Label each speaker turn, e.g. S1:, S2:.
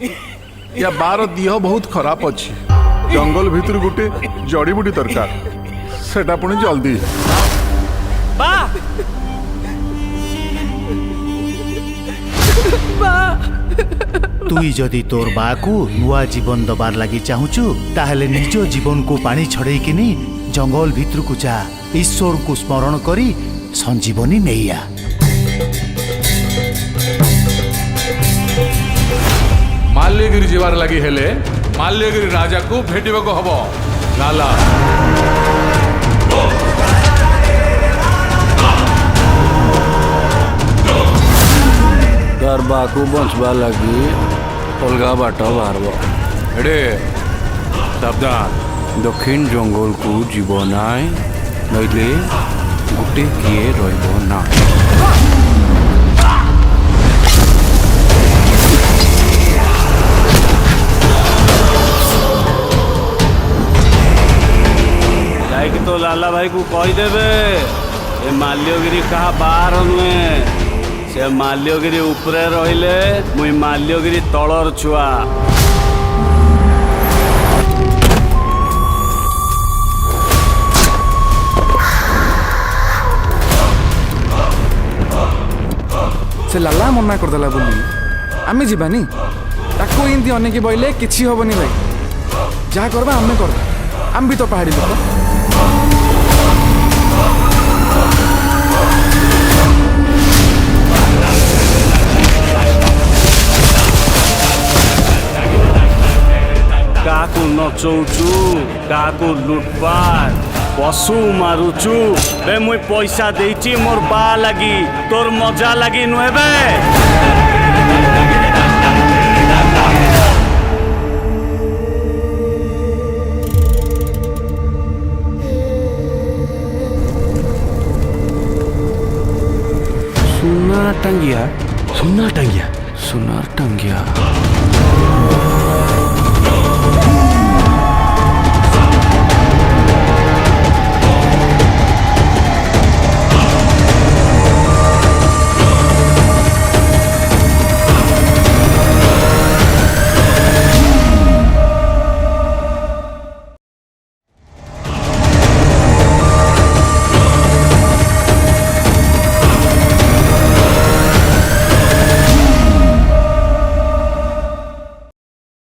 S1: या बार दिह बहुत खराब अच्छी जंगल भितर गोटे जड़ी बुटी दरकार सेटा पुणी जल्दी
S2: तुई जदि तोर बा को नुआ जीवन दबार लगी चाहूचु ताहले निज जीवन को पानी छड़े किनी जंगल भितर को जा ईश्वर को स्मरण करी संजीवनी नैया।
S1: माल्यगिरी जीवार लगी हेले माल्यगिरी राजा को भेटिबा को हबो लाला
S3: तार बाकू बचवा लगी अलगा बाट बाहरब एडे सावधान दक्षिण जंगल को जीव नाई नईले गोटे किए रहिब ना।
S4: जाइक तो लाला भाई को कहीदेवे ए माल्यगिरी कहा बाहर नुहे से माल्यगिरी उपरे रहिले मुई माल्यगिरी तलर छुआ।
S5: से लाला मना करदेला बोली आमे जीवानी ताको इनती अनेक बइले किछि होबनी भाई जहाँ करबा आमे करबा आम भी तो पहाड़ी लोक।
S4: काकू नचौचु काकू लुटपाट पशु मारुचु बे मुई पैसा देइची मोर बा लगी तोर मजा लगी नुहे बे।
S3: सुना टंगिया
S2: सुना टंगिया
S3: सुनार टंगिया